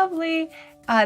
lovely.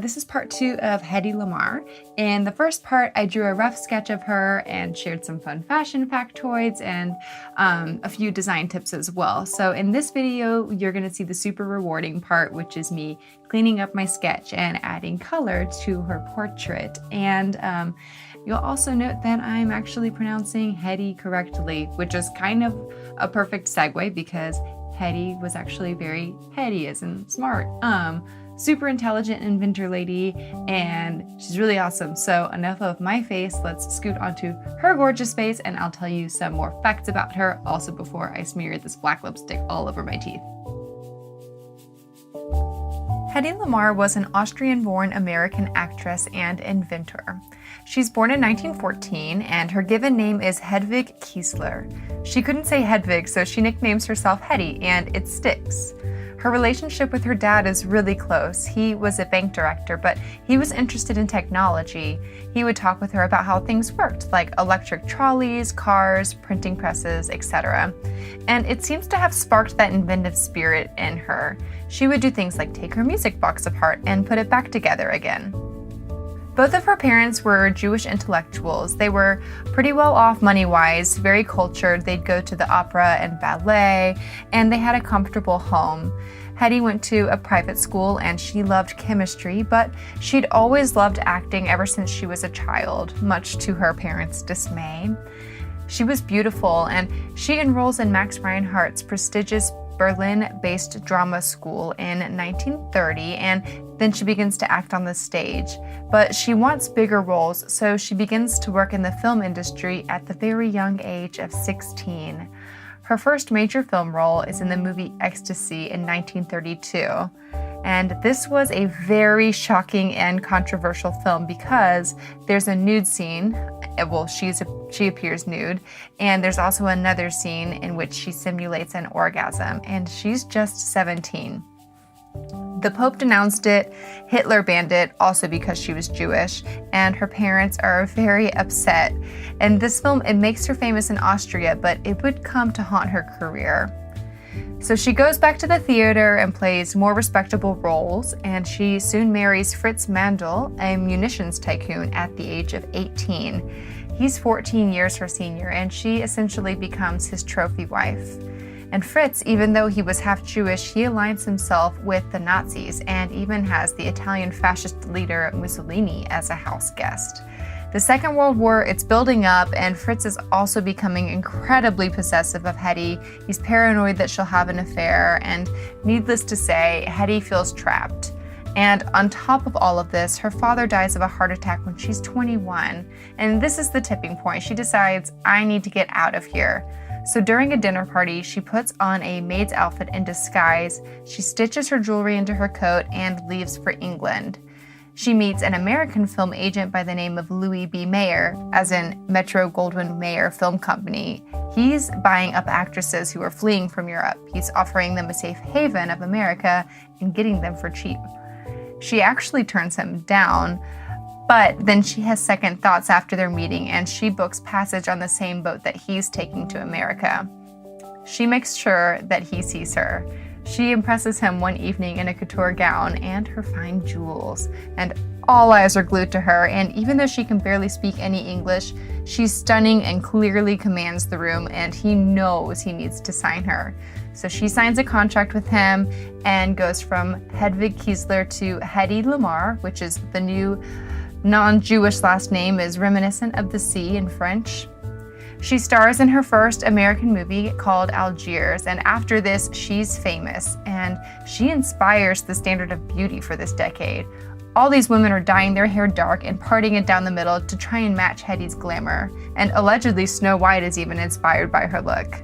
This is part 2 of Hedy Lamarr. In the first part, I drew a rough sketch of her and shared some fun fashion factoids and a few design tips as well. So in this video, you're gonna see the super rewarding part, which is me cleaning up my sketch and adding color to her portrait. And you'll also note that I'm actually pronouncing Hedy correctly, which is kind of a perfect segue because Hedy was actually very heady as in smart. Super intelligent inventor lady, and she's really awesome. So enough of my face, let's scoot onto her gorgeous face and I'll tell you some more facts about her also before I smear this black lipstick all over my teeth. Hedy Lamarr was an Austrian-born American actress and inventor. She's born in 1914 and her given name is Hedwig Kiesler. She couldn't say Hedwig, so she nicknames herself Hedy, and it sticks. Her relationship with her dad is really close. He was a bank director, but he was interested in technology. He would talk with her about how things worked, like electric trolleys, cars, printing presses, etc. And it seems to have sparked that inventive spirit in her. She would do things like take her music box apart and put it back together again. Both of her parents were Jewish intellectuals. They were pretty well off money-wise, very cultured. They'd go to the opera and ballet, and they had a comfortable home. Hedy went to a private school and she loved chemistry, but she'd always loved acting ever since she was a child, much to her parents' dismay. She was beautiful, and she enrolls in Max Reinhardt's prestigious Berlin-based drama school in 1930, and then she begins to act on the stage. But she wants bigger roles, so she begins to work in the film industry at the very young age of 16. Her first major film role is in the movie Ecstasy in 1932. And this was a very shocking and controversial film because there's a nude scene. Well, she appears nude, and there's also another scene in which she simulates an orgasm, and she's just 17. The Pope denounced it, Hitler banned it, also because she was Jewish, and her parents are very upset. And this film, it makes her famous in Austria, but it would come to haunt her career. So she goes back to the theater and plays more respectable roles, and she soon marries Fritz Mandl, a munitions tycoon, at the age of 18. He's 14 years her senior, and she essentially becomes his trophy wife. And Fritz, even though he was half Jewish, he aligns himself with the Nazis and even has the Italian fascist leader Mussolini as a house guest. The Second World War, it's building up, and Fritz is also becoming incredibly possessive of Hedy. He's paranoid that she'll have an affair, and needless to say, Hedy feels trapped. And on top of all of this, her father dies of a heart attack when she's 21. And this is the tipping point. She decides, I need to get out of here. So during a dinner party, she puts on a maid's outfit in disguise, she stitches her jewelry into her coat, and leaves for England. She meets an American film agent by the name of Louis B. Mayer, as in Metro-Goldwyn-Mayer Film Company. He's buying up actresses who are fleeing from Europe. He's offering them a safe haven of America and getting them for cheap. She actually turns him down, but then she has second thoughts after their meeting, and she books passage on the same boat that he's taking to America. She makes sure that he sees her. She impresses him one evening in a couture gown and her fine jewels, and all eyes are glued to her, and even though she can barely speak any English, she's stunning and clearly commands the room, and he knows he needs to sign her. So she signs a contract with him and goes from Hedwig Kiesler to Hedy Lamarr, which is the new non-Jewish last name, is reminiscent of the sea in French. She stars in her first American movie called Algiers, and after this, she's famous, and she inspires the standard of beauty for this decade. All these women are dyeing their hair dark and parting it down the middle to try and match Hedy's glamour, and allegedly Snow White is even inspired by her look.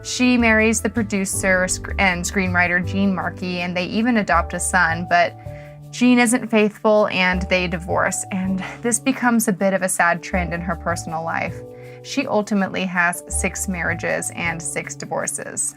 She marries the producer and screenwriter Gene Markey, and they even adopt a son, but Gene isn't faithful and they divorce, and this becomes a bit of a sad trend in her personal life. She ultimately has 6 marriages and 6 divorces.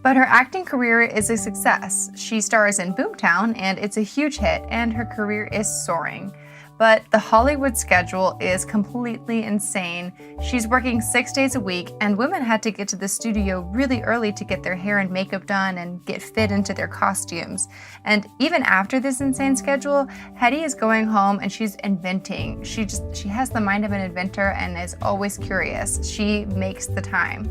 But her acting career is a success. She stars in Boomtown, and it's a huge hit, and her career is soaring. But the Hollywood schedule is completely insane. She's working 6 days a week, and women had to get to the studio really early to get their hair and makeup done and get fit into their costumes. And even after this insane schedule, Hedy is going home and she's inventing. She has the mind of an inventor and is always curious. She makes the time.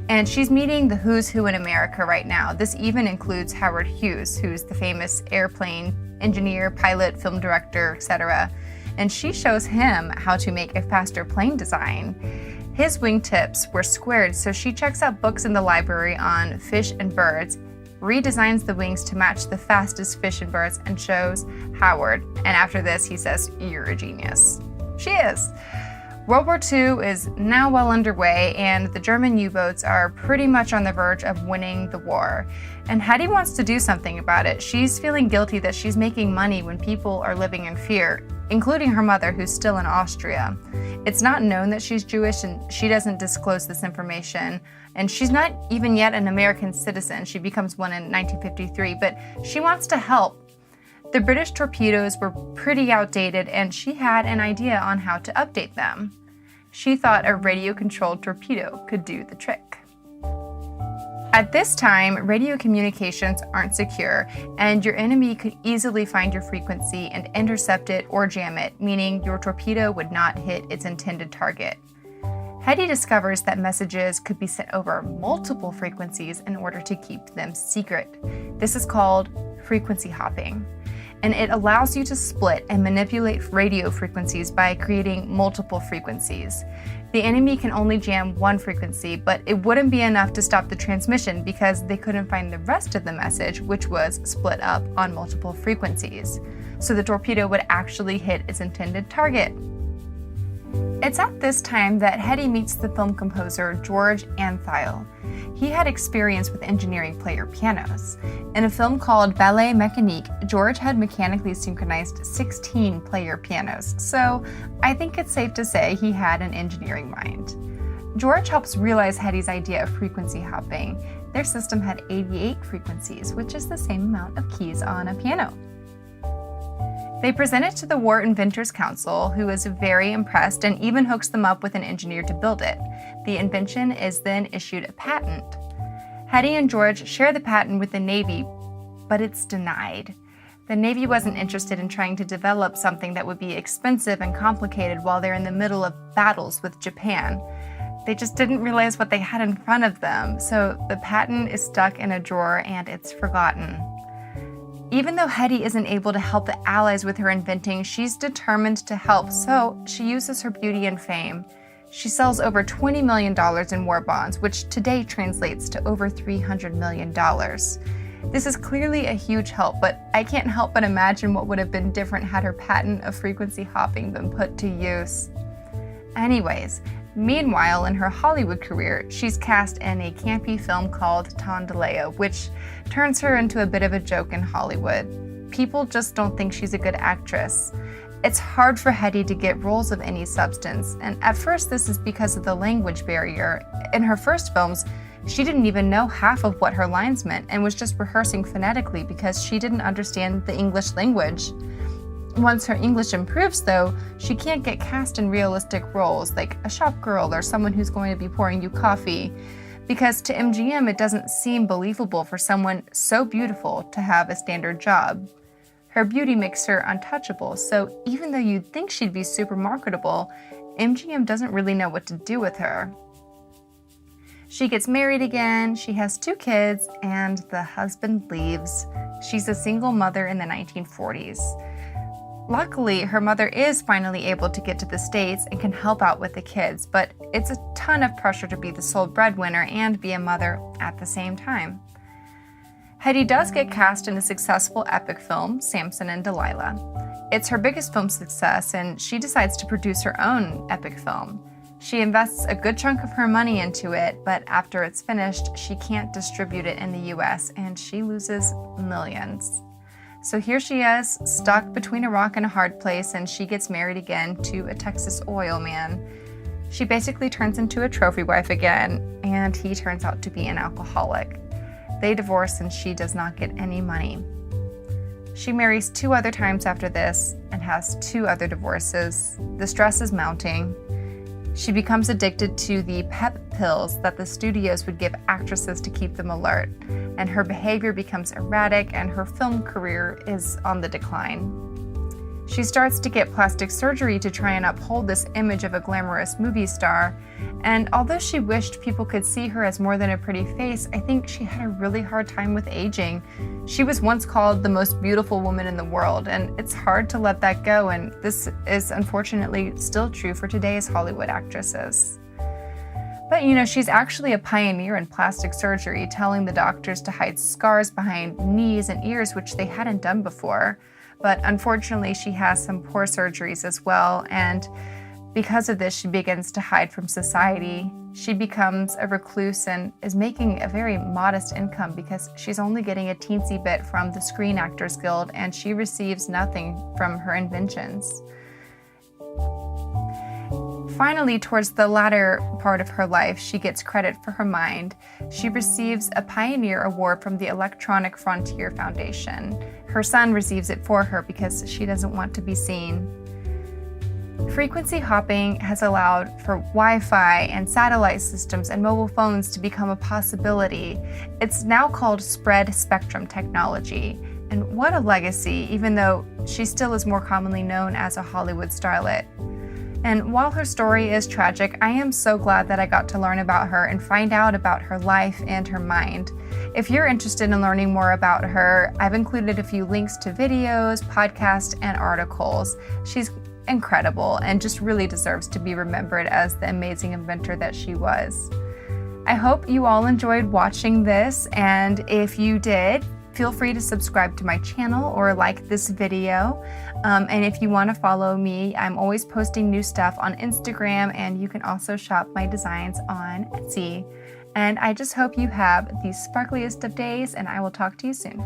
And she's meeting the who's who in America right now. This even includes Howard Hughes, who's the famous airplane engineer, pilot, film director, etc. And she shows him how to make a faster plane design. His wingtips were squared, so she checks out books in the library on fish and birds, redesigns the wings to match the fastest fish and birds, and shows Howard. And after this, he says, "You're a genius." She is. World War II is now well underway, and the German U-boats are pretty much on the verge of winning the war. And Hedy wants to do something about it. She's feeling guilty that she's making money when people are living in fear, including her mother, who's still in Austria. It's not known that she's Jewish, and she doesn't disclose this information. And she's not even yet an American citizen. She becomes one in 1953, but she wants to help. The British torpedoes were pretty outdated, and she had an idea on how to update them. She thought a radio-controlled torpedo could do the trick. At this time, radio communications aren't secure, and your enemy could easily find your frequency and intercept it or jam it, meaning your torpedo would not hit its intended target. Hedy discovers that messages could be sent over multiple frequencies in order to keep them secret. This is called frequency hopping, and it allows you to split and manipulate radio frequencies by creating multiple frequencies. The enemy can only jam one frequency, but it wouldn't be enough to stop the transmission because they couldn't find the rest of the message, which was split up on multiple frequencies. So the torpedo would actually hit its intended target. It's at this time that Hedy meets the film composer George Antheil. He had experience with engineering player pianos. In a film called Ballet Mécanique, George had mechanically synchronized 16 player pianos, so I think it's safe to say he had an engineering mind. George helps realize Hedy's idea of frequency hopping. Their system had 88 frequencies, which is the same amount of keys on a piano. They present it to the War Inventors Council, who is very impressed and even hooks them up with an engineer to build it. The invention is then issued a patent. Hedy and George share the patent with the Navy, but it's denied. The Navy wasn't interested in trying to develop something that would be expensive and complicated while they're in the middle of battles with Japan. They just didn't realize what they had in front of them, so the patent is stuck in a drawer and it's forgotten. Even though Hedy isn't able to help the Allies with her inventing, she's determined to help, so she uses her beauty and fame. She sells over $20 million in war bonds, which today translates to over $300 million. This is clearly a huge help, but I can't help but imagine what would have been different had her patent of frequency hopping been put to use. Anyways, meanwhile, in her Hollywood career, she's cast in a campy film called Tondaleo, which turns her into a bit of a joke in Hollywood. People just don't think she's a good actress. It's hard for Hedy to get roles of any substance, and at first this is because of the language barrier. In her first films, she didn't even know half of what her lines meant and was just rehearsing phonetically because she didn't understand the English language. Once her English improves, though, she can't get cast in realistic roles like a shop girl or someone who's going to be pouring you coffee, because to MGM it doesn't seem believable for someone so beautiful to have a standard job. Her beauty makes her untouchable, so even though you'd think she'd be super marketable, MGM doesn't really know what to do with her. She gets married again, she has 2 kids, and the husband leaves. She's a single mother in the 1940s. Luckily, her mother is finally able to get to the States and can help out with the kids, but it's a ton of pressure to be the sole breadwinner and be a mother at the same time. Hedy does get cast in a successful epic film, Samson and Delilah. It's her biggest film success, and she decides to produce her own epic film. She invests a good chunk of her money into it, but after it's finished, she can't distribute it in the US, and she loses millions. So here she is, stuck between a rock and a hard place, and she gets married again to a Texas oil man. She basically turns into a trophy wife again, and he turns out to be an alcoholic. They divorce, and she does not get any money. She marries 2 other times after this and has 2 other divorces. The stress is mounting. She becomes addicted to the pep pills that the studios would give actresses to keep them alert, and her behavior becomes erratic and her film career is on the decline. She starts to get plastic surgery to try and uphold this image of a glamorous movie star, and although she wished people could see her as more than a pretty face, I think she had a really hard time with aging. She was once called the most beautiful woman in the world, and it's hard to let that go, and this is unfortunately still true for today's Hollywood actresses. But she's actually a pioneer in plastic surgery, telling the doctors to hide scars behind knees and ears, which they hadn't done before. But unfortunately, she has some poor surgeries as well, and because of this, she begins to hide from society. She becomes a recluse and is making a very modest income because she's only getting a teensy bit from the Screen Actors Guild, and she receives nothing from her inventions. Finally, towards the latter part of her life, she gets credit for her mind. She receives a Pioneer Award from the Electronic Frontier Foundation. Her son receives it for her because she doesn't want to be seen. Frequency hopping has allowed for Wi-Fi and satellite systems and mobile phones to become a possibility. It's now called spread spectrum technology. And what a legacy, even though she still is more commonly known as a Hollywood starlet. And while her story is tragic, I am so glad that I got to learn about her and find out about her life and her mind. If you're interested in learning more about her, I've included a few links to videos, podcasts, and articles. She's incredible and just really deserves to be remembered as the amazing inventor that she was. I hope you all enjoyed watching this, and if you did, feel free to subscribe to my channel or like this video. And if you want to follow me, I'm always posting new stuff on Instagram, and you can also shop my designs on Etsy. And I just hope you have the sparkliest of days, and I will talk to you soon.